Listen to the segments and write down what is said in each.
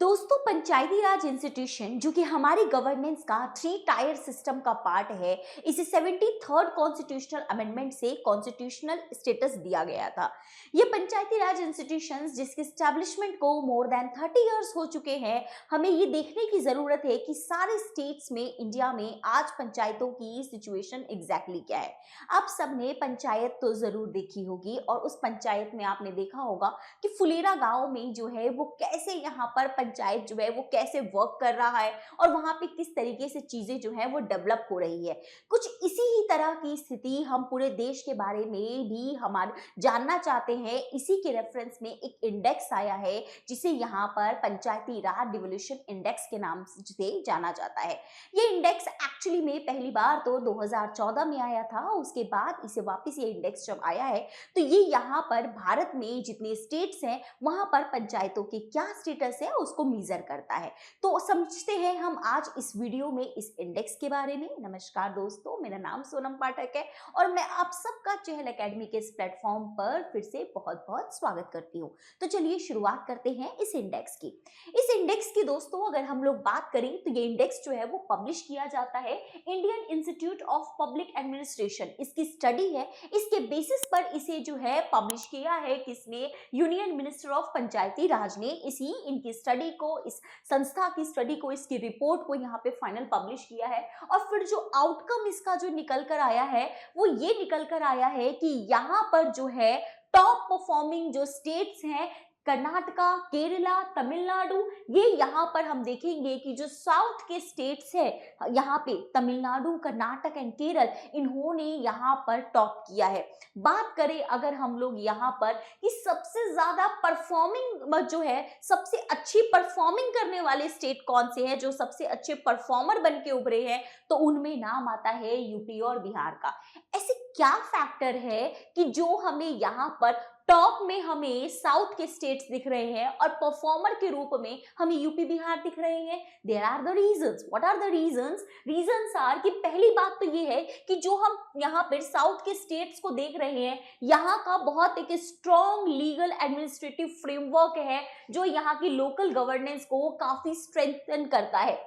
दोस्तों, पंचायती राज इंस्टीट्यूशन जो कि हमारी गवर्नेंस का 3 टायर सिस्टम का पार्ट है, इसे 73rd कॉन्स्टिट्यूशनल अमेंडमेंट से कॉन्स्टिट्यूशनल स्टेटस दिया गया था। ये पंचायती राज इंस्टीट्यूशंस जिसके स्टैब्लिशमेंट को मोर देन 30 इयर्स हो चुके हैं, हमें ये देखने की जरूरत है कि सारे स्टेट्स में, इंडिया में आज पंचायतों की सिचुएशन एग्जैक्टली क्या है। आप सबने पंचायत तो जरूर देखी होगी और उस पंचायत में आपने देखा होगा कि फुलेरा गांव में जो है वो कैसे यहाँ पर पंचायत जो है वो कैसे वर्क कर रहा है और वहां पे किस तरीके से चीजें जो है वो डेवलप हो रही है। कुछ इसी ही तरह की स्थिति हम पूरे देश के बारे में भी हमारे जानना चाहते हैं। इसी के रेफरेंस में एक इंडेक्स आया है जिसे यहाँ पर पंचायती राज डिवोल्यूशन इंडेक्स के नाम से जाना जाता है। ये इंडेक्स एक्चुअली में पहली बार तो 2014 में आया था, उसके बाद इसे वापस ये इंडेक्स जब आया है तो ये यहाँ पर भारत में जितने स्टेट्स हैं वहां पर पंचायतों के क्या स्टेटस है उसको मेजर करता है। तो समझते हैं हम आज इस वीडियो में इस इंडेक्स के बारे में। नमस्कार दोस्तों, मेरा नाम सोनम पाठक है और मैं आप सबका चहल एकेडमी के इस प्लेटफॉर्म पर फिर से बहुत बहुत स्वागत करती हूँ। तो चलिए शुरुआत करते हैं इस इंडेक्स की। इस इंडेक्स की दोस्तों अगर हम लोग बात करें तो ये इंडेक्स जो है वो पब्लिश किया जाता है Indian institute of public administration, इसकी स्टडी है। इसके बेसिस पर इसे जो है पब्लिश किया है किसने? यूनियन मिनिस्टर ऑफ पंचायती राज ने इसी इनकी स्टडी को, इस संस्था की स्टडी को, इसकी रिपोर्ट को यहाँ पे फाइनल पब्लिश किया है। और फिर जो आउटकम इसका जो निकल कर आया है वो ये निकल कर आया है कि यहाँ पर जो है टॉप परफॉर्मिंग जो स्टेट्स हैं, कर्नाटका, केरला, तमिलनाडु, ये यहाँ पर हम देखेंगे कि जो साउथ के स्टेट्स है, यहाँ पे तमिलनाडु, कर्नाटक एंड केरल, इन्होंने यहाँ पर टॉप किया है। बात करें अगर हम लोग यहाँ पर कि सबसे ज्यादा परफॉर्मिंग जो है, सबसे अच्छी परफॉर्मिंग करने वाले स्टेट कौन से हैं, जो सबसे अच्छे परफॉर्मर बन के उभरे हैं, तो उनमें नाम आता है यूपी और बिहार का। ऐसे क्या फैक्टर है कि जो हमें यहाँ पर टॉप में हमें साउथ के स्टेट्स दिख रहे हैं और परफॉर्मर के रूप में हमें यूपी बिहार दिख रहे हैं? There are the reasons. What are the reasons? Reasons are कि पहली बात तो ये है कि जो हम यहाँ पर साउथ के स्टेट्स को देख रहे हैं, यहाँ का बहुत एक स्ट्रॉन्ग लीगल एडमिनिस्ट्रेटिव फ्रेमवर्क है जो यहाँ की लोकल गवर्नेंस को काफी स्ट्रेंथन करता है।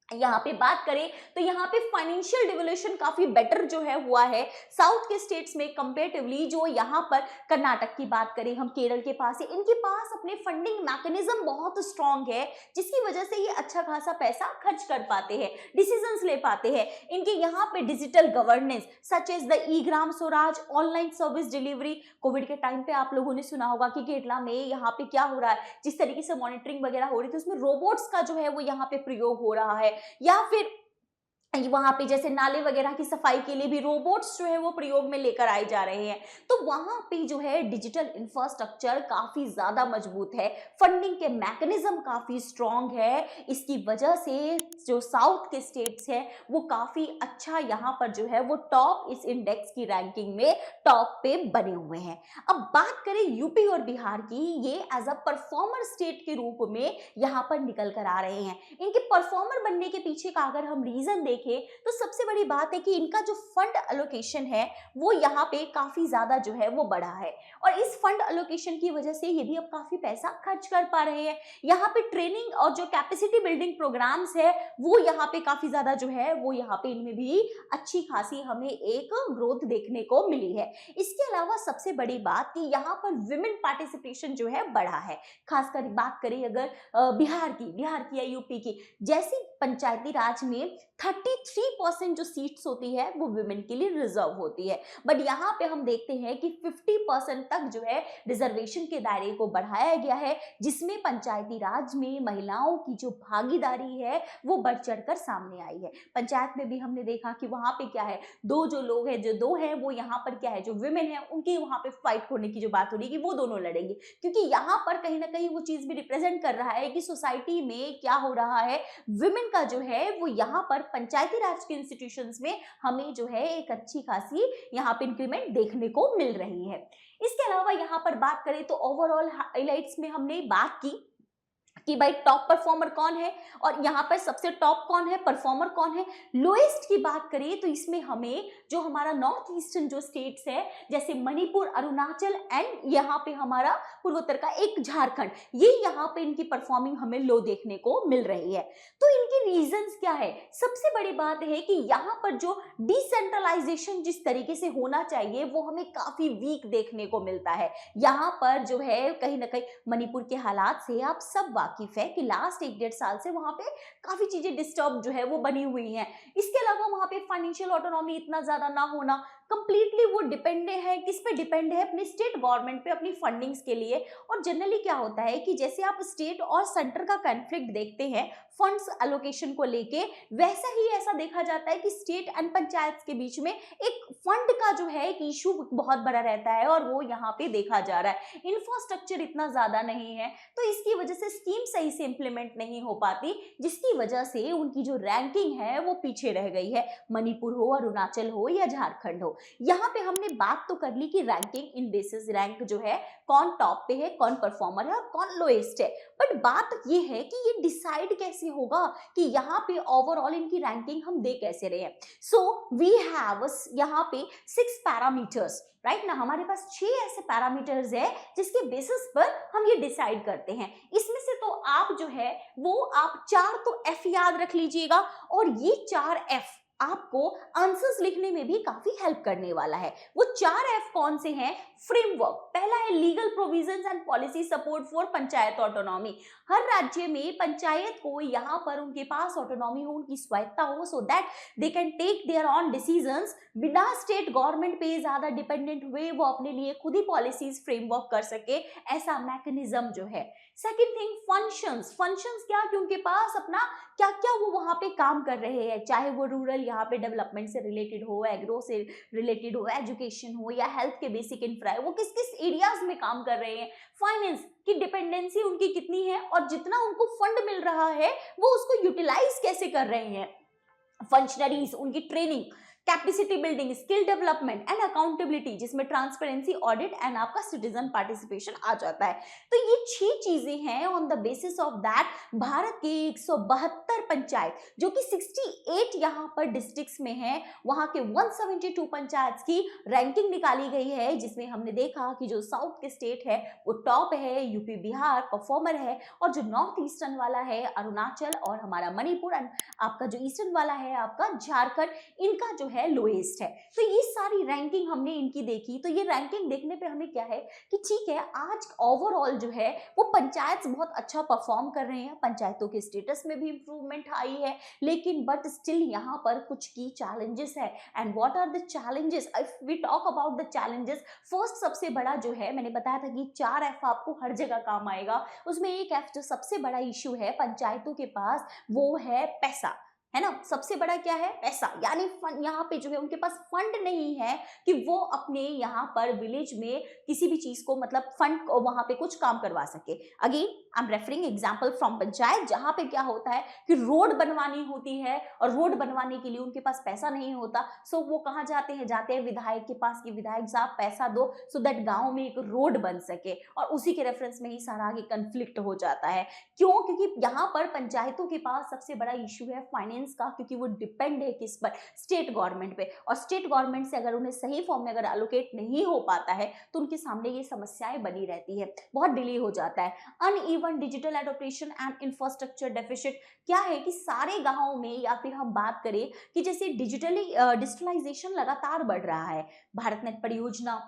यहाँ पे बात करें तो यहाँ पे फाइनेंशियल डिवोल्यूशन काफी बेटर जो है हुआ है साउथ के स्टेट्स में कंपेरेटिवली। जो यहाँ पर कर्नाटक की बात करें, हम केरल के पास है, इनके पास अपने फंडिंग मैकेनिज्म बहुत स्ट्रांग है जिसकी वजह से ये अच्छा खासा पैसा खर्च कर पाते हैं, डिसीजंस ले पाते हैं। इनके यहाँ पे digital governance such as the E Gram Swaraj, online service delivery. Covid के टाइम पे आप लोगों ने सुना होगा कि केरला में यहाँ पे क्या हो रहा है, जिस तरीके से मॉनिटरिंग वगैरह हो रही थी उसमें रोबोट्स का जो है वो यहाँ पे प्रयोग हो रहा है। या फिर वहां पे जैसे नाले वगैरह की सफाई के लिए भी रोबोट्स जो है वो प्रयोग में लेकर आए जा रहे हैं। तो वहां पे जो है डिजिटल इंफ्रास्ट्रक्चर काफी ज्यादा मजबूत है, फंडिंग के मैकेनिज्म काफी स्ट्रांग है। इसकी वजह से जो साउथ के स्टेट्स हैं वो काफी अच्छा यहाँ पर जो है वो टॉप, इस इंडेक्स की रैंकिंग में टॉप पे बने हुए हैं। अब बात करें यूपी और बिहार की, ये एज अ परफॉर्मर स्टेट के रूप में यहाँ पर निकल कर आ रहे हैं। इनके परफॉर्मर बनने के पीछे का अगर हम रीजन देखें तो सबसे बड़ी बात है कि इनका जो फंड एलोकेशन है वो यहाँ पे काफी ज्यादा जो है वो बढ़ा है और इस फंड एलोकेशन की वजह से ये भी अब काफी पैसा खर्च कर पा रहे हैं। यहाँ पे ट्रेनिंग और जो कैपेसिटी बिल्डिंग प्रोग्राम्स है वो यहाँ पे काफी ज्यादा जो है वो यहाँ पे इनमें भी अच्छी खासी हमें एक ग्रोथ देखने को मिली है। इसके अलावा सबसे बड़ी बात कि यहाँ पर विमेन पार्टिसिपेशन जो है बढ़ा है। खासकर बात करें अगर बिहार की या यूपी की, जैसी पंचायती राज में 33% जो सीट्स होती है वो वुमेन के लिए रिजर्व होती है, बट यहाँ पे हम देखते हैं कि 50% तक जो है रिजर्वेशन के दायरे को बढ़ाया गया है, जिसमें पंचायती राज में महिलाओं की जो भागीदारी है वो बढ़ चढ़कर सामने आई है। पंचायत में भी हमने देखा कि वहां पे क्या है, दो हैं वो यहाँ पर क्या है, जो वुमेन है उनकी वहां पे फाइट होने की जो बात हो रही है कि वो दोनों लड़ेंगे, क्योंकि यहाँ पर कहीं ना कहीं वो चीज भी रिप्रेजेंट कर रहा है कि सोसाइटी में क्या हो रहा है। वुमेन का जो है वो यहाँ पर पंचायती राज के इंस्टीट्यूशंस में हमें जो है एक अच्छी खासी यहाँ पे इंक्रीमेंट देखने को मिल रही है। इसके अलावा यहाँ पर बात करें तो ओवरऑल हाइलाइट्स में हमने बात की कि भाई टॉप परफॉर्मर कौन है और यहाँ पर सबसे टॉप कौन है, परफॉर्मर कौन है। लोएस्ट की बात करें तो इसमें हमें जो हमारा नॉर्थ ईस्टर्न जो स्टेट्स है जैसे मणिपुर, अरुणाचल एंड यहाँ पे हमारा पूर्वोत्तर का एक झारखंड, ये यहाँ पे इनकी परफॉर्मिंग हमें लो देखने को मिल रही है। तो इनकी रीजंस क्या है? सबसे बड़ी बात है कि यहाँ पर जो डिसेंट्रलाइजेशन जिस तरीके से होना चाहिए वो हमें काफी वीक देखने को मिलता है। यहाँ पर जो है कहीं ना कहीं मणिपुर के हालात से आप सब वाकिफ है कि लास्ट 1-1.5 साल से वहां पे काफी चीजें डिस्टर्ब जो है वो बनी हुई हैं। इसके अलावा वहां पे फाइनेंशियल ऑटोनॉमी इतना ज्यादा ना होना, कंप्लीटली वो डिपेंड है, किस पे डिपेंड है? अपने स्टेट गवर्नमेंट पे, अपनी फंडिंग्स के लिए। और जनरली क्या होता है कि जैसे आप स्टेट और सेंटर का कॉन्फ्लिक्ट देखते हैं फंड्स एलोकेशन को लेके, वैसा ही ऐसा देखा जाता है कि स्टेट एंड पंचायत के बीच में एक फंड का जो है एक इशू बहुत बड़ा रहता है और वो यहाँ पे देखा जा रहा है। इंफ्रास्ट्रक्चर इतना ज्यादा नहीं है तो इसकी वजह से स्कीम सही से इंप्लीमेंट नहीं हो पाती, जिसकी वजह से उनकी जो रैंकिंग है वो पीछे रह गई है। मणिपुर हो, अरुणाचल हो या झारखंड हो, यहाँ पे हमने बात तो कर ली कि रैंकिंग इन बेसिस रैंक जो है कौन टॉप पे है, कौन परफॉर्मर है और कौन लोएस्ट है। बट बात ये है कि ये डिसाइड कैसे होगा कि यहाँ पे ओवरऑल इनकी रैंकिंग हम दे कैसे रहे हैं। सो वी हैव यहाँ पे 6 पैरामीटर्स, राइट ना, हमारे पास 6 ऐसे पैरामीटर्स है जिसके बेसिस पर हम ये डिसाइड करते हैं। इसमें से तो आप जो है वो आप 4 तो एफ याद रख लीजिएगा और ये 4 एफ आपको आंसर्स लिखने में भी काफी हेल्प करने वाला है। वो 4 एफ कौन से हैं? फ्रेमवर्क, पहला है legal provisions and policy support for panchayat autonomy. हर राज्य में पंचायत को यहाँ पर उनके पास ऑटोनॉमी हो, उनकी स्वायत्ता हो, so that they can take their own decisions बिना स्टेट गवर्नमेंट पे ज्यादा डिपेंडेंट हुए, वो अपने लिए खुद ही पॉलिसीज फ्रेमवर्क कर सके, ऐसा मैकेनिज्म जो है। सेकेंड थिंग फंक्शंस, फंक्शंस क्या कि उनके पास अपना क्या क्या वो वहां पे काम कर रहे हैं, चाहे वो रूरल यहाँ पे डेवलपमेंट से रिलेटेड हो, एग्रो से रिलेटेड हो, एजुकेशन हो या हेल्थ के बेसिक इंफ्रा है, वो किस किस एरियाज में काम कर रहे हैं। फाइनेंस की डिपेंडेंसी उनकी कितनी है और जितना उनको फंड मिल रहा है वो उसको यूटिलाइज कैसे कर रहे हैं। फंक्शनरीज, उनकी training, capacity building, skill development and accountability, जिसमें ट्रांसपेरेंसी, ऑडिट एंड आपका सिटीजन पार्टिसिपेशन आ जाता है। तो ये 6 चीजें हैं on the basis of that Bharat के 172 पंचायत जो कि 68 यहाँ पर डिस्ट्रिक्ट्स में है, वहां के 172 पंचायत की रैंकिंग निकाली गई है, जिसमें हमने देखा कि जो साउथ के स्टेट है वो टॉप है, यूपी बिहार परफॉर्मर है, और जो नॉर्थ ईस्टर्न वाला है अरुणाचल और हमारा मणिपुर एंड आपका जो ईस्टर्न वाला है आपका झारखंड, इनका जो है लोएस्ट है। तो ये सारी रैंकिंग हमने इनकी देखी। तो ये रैंकिंग देखने पे हमें क्या है कि ठीक है आज ओवरऑल जो है वो पंचायत बहुत अच्छा परफॉर्म कर रहे हैं, पंचायतों के स्टेटस में भी इंप्रूवमेंट आई है, लेकिन बट स्टिल यहाँ पर कुछ की चैलेंजेस है। And what are the challenges? If we talk about the challenges, first सबसे बड़ा जो है, मैंने बताया था कि 4 एफ आपको हर जगह काम आएगा, उसमें एक एफ जो सबसे बड़ा इश्यू है पंचायतों के पास वो है पैसा, है ना। सबसे बड़ा क्या है? पैसा, यानी यहाँ पे जो है उनके पास फंड नहीं है कि वो अपने यहाँ पर विलेज में किसी भी चीज को मतलब फंड वहां पे कुछ काम करवा सके। Again I am referring example from panchayat, जहां पे क्या होता है कि रोड बनवानी होती है और रोड बनवाने के लिए उनके पास पैसा नहीं होता, सो वो कहाँ जाते हैं? जाते हैं विधायक के पास कि विधायक साहब पैसा दो सो दैट गाँव में एक रोड बन सके, और उसी के रेफरेंस में ही सारा आगे कंफ्लिक्ट हो जाता है। क्यों? क्योंकि यहाँ पर पंचायतों के पास सबसे बड़ा इशू है फाइनेंस का, क्योंकि वो डिपेंड है किस पर? स्टेट गवर्नमेंट पे, और स्टेट गवर्नमेंट से अगर उन्हें सही फॉर्म में अगर एलोकेट नहीं हो पाता है तो उनके सामने ये समस्याएं बनी रहती है, बहुत डिले हो जाता है। Uneven digital adoption and infrastructure deficit, क्या है कि सारे गांवों में, या फिर हम बात करें कि जैसे डिजिटलाइजेशन लगातार बढ़ रहा है, भारत नेट परियोजना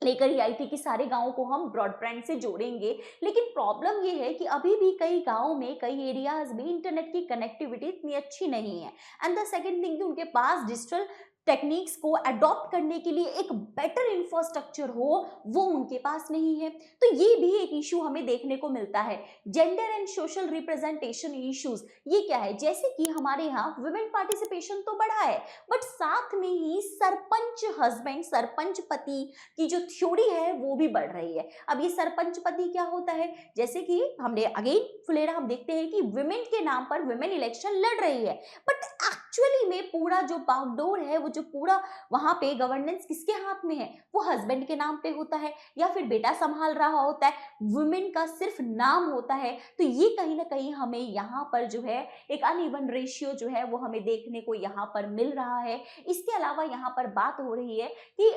लेकर ही आई थी कि सारे गांवों को हम ब्रॉडबैंड से जोड़ेंगे, लेकिन प्रॉब्लम ये है कि अभी भी कई गांवों में, कई एरियाज में इंटरनेट की कनेक्टिविटी इतनी अच्छी नहीं है। एंड द सेकंड थिंग कि उनके पास डिजिटल टेक्निक्स को अडॉप्ट करने के लिए एक बेटर इंफ्रास्ट्रक्चर हो, वो उनके पास नहीं है। तो ये भी एक इशू हमें देखने को मिलता है। Gender and social representation issues, ये क्या है? जैसे कि हमारे यहाँ वुमेन पार्टिसिपेशन तो बढ़ा है, बट साथ में ही सरपंच हस्बैंड, सरपंच पति की जो थ्योरी है वो भी बढ़ रही है। अब ये सरपंच पति क्या होता है? जैसे कि हमने अगेन फुलेरा हम देखते हैं कि वुमेन के नाम पर वुमेन इलेक्शन लड़ रही है, बट एक्चुअली में पूरा जो बागडोर है, वो जो पूरा वहां पे गवर्नेंस किसके हाथ में है, वो हस्बैंड के नाम पे होता है या फिर बेटा संभाल रहा होता है, वुमेन का सिर्फ नाम होता है। तो ये कहीं ना कहीं हमें यहाँ पर जो है एक अनइवन रेशियो जो है वो हमें देखने को यहाँ पर मिल रहा है। इसके अलावा यहाँ पर बात हो रही है कि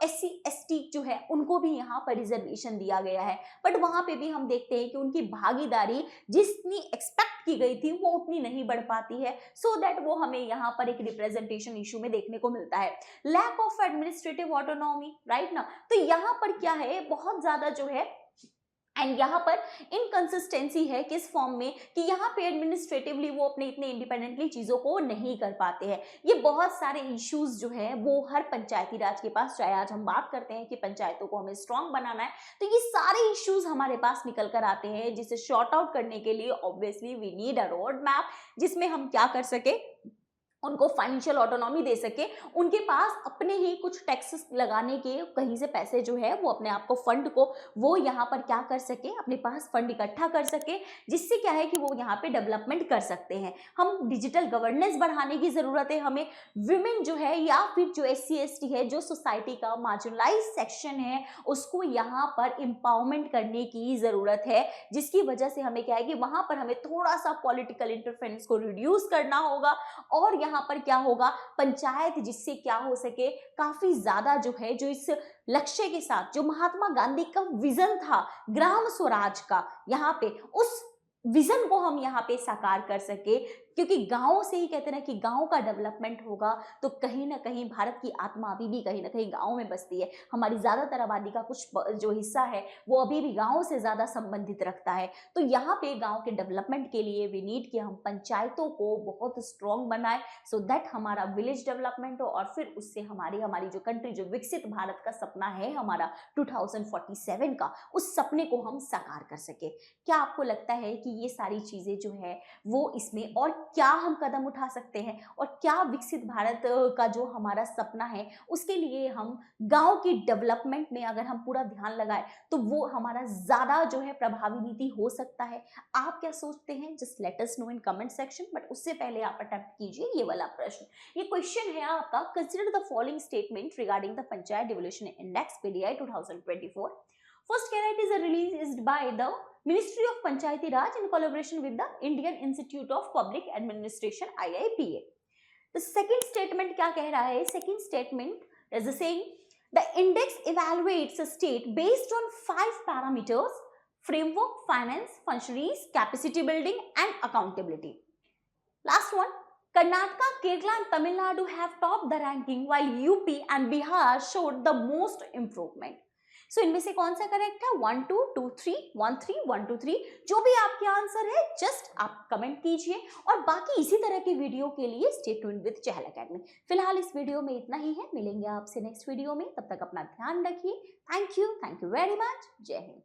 SC ST जो है उनको भी यहाँ पर रिजर्वेशन दिया गया है, बट वहां पे भी हम देखते हैं कि उनकी भागीदारी जितनी एक्सपेक्ट की गई थी वो उतनी नहीं बढ़ पाती है, सो दैट वो हमें यहाँ पर एक रिप्रेजेंटेशन इशू में देखने को मिलता है। Lack of administrative autonomy, right ना। तो यहाँ पर क्या है, बहुत ज्यादा जो है एंड यहाँ पर इनकंसिस्टेंसी है किस फॉर्म में कि यहाँ पे एडमिनिस्ट्रेटिवली वो अपने इतने इंडिपेंडेंटली चीज़ों को नहीं कर पाते हैं। ये बहुत सारे इश्यूज जो है वो हर पंचायती राज के पास, चाहे आज हम बात करते हैं कि पंचायतों को हमें स्ट्रांग बनाना है, तो ये सारे इश्यूज हमारे पास निकल कर आते हैं, जिसे शॉर्ट आउट करने के लिए obviously we need a road map, जिसमें हम क्या कर सके, उनको फाइनेंशियल ऑटोनॉमी दे सके, उनके पास अपने ही कुछ टैक्सेस लगाने के कहीं से पैसे जो है वो अपने आप को फंड को वो यहाँ पर क्या कर सके, अपने पास फंड इकट्ठा कर सके, जिससे क्या है कि वो यहाँ पे डेवलपमेंट कर सकते हैं। हम डिजिटल गवर्नेंस बढ़ाने की जरूरत है हमें। विमेन जो है या फिर जो SC ST है, जो सोसाइटी का मार्जिनलाइज सेक्शन है, उसको यहाँ पर एम्पावरमेंट करने की जरूरत है, जिसकी वजह से हमें क्या है कि वहां पर हमें थोड़ा सा पॉलिटिकल इंटरफेरेंस को रिड्यूस करना होगा। और यहाँ पर क्या होगा, पंचायत जिससे क्या हो सके, काफी ज्यादा जो है, जो इस लक्ष्य के साथ जो महात्मा गांधी का विजन था ग्राम स्वराज का, यहाँ पे उस विजन को हम यहाँ पे साकार कर सके, क्योंकि गांव से ही कहते हैं ना कि गांव का डेवलपमेंट होगा तो कहीं ना कहीं भारत की आत्मा अभी भी कहीं ना कहीं गांव में बसती है। हमारी ज्यादातर आबादी का कुछ जो हिस्सा है वो अभी भी गांव से ज्यादा संबंधित रखता है। तो यहाँ पे गांव के डेवलपमेंट के लिए वी नीड कि हम पंचायतों को बहुत स्ट्रॉन्ग बनाए, सो दैट हमारा विलेज डेवलपमेंट हो, और फिर उससे हमारी जो कंट्री, जो विकसित भारत का सपना है हमारा 2047 का, उस सपने को हम साकार कर सके। क्या आपको लगता है कि ये सारी चीजें जो है वो इसमें, और क्या हम कदम उठा सकते हैं, और क्या विकसित भारत का जो हमारा सपना है उसके लिए हम गांव की डेवलपमेंट में अगर हम पूरा ध्यान लगाए तो वो हमारा ज्यादा जो है प्रभावी नीति हो सकता है। आप क्या सोचते हैं, just let us know in comment section. But उससे पहले आप अटेम्प्ट कीजिए ये वाला प्रश्न। ये क्वेश्चन है आपका, consider the following statement regarding the panchayat devolution index PDI 2024. First KRIT is released by the Ministry of Panchayati Raj in collaboration with the Indian Institute of Public Administration IIPA. The second statement क्या कह रहा है? Second statement is saying the index evaluates a state based on 5 parameters: framework, finance, functionaries, capacity building and accountability. Last one, Karnataka, Kerala and Tamil Nadu have topped the ranking while UP and Bihar showed the most improvement. सो इनमें से कौन सा correct है? 1 2 2 3 1 3 1 2 3, जो भी आपके answer है just आप कमेंट कीजिए। और बाकी इसी तरह के वीडियो के लिए stay tuned with Chahal academy. फिलहाल इस वीडियो में इतना ही है, मिलेंगे आपसे नेक्स्ट वीडियो में, तब तक अपना ध्यान रखिए। Thank you very much. जय हिंद।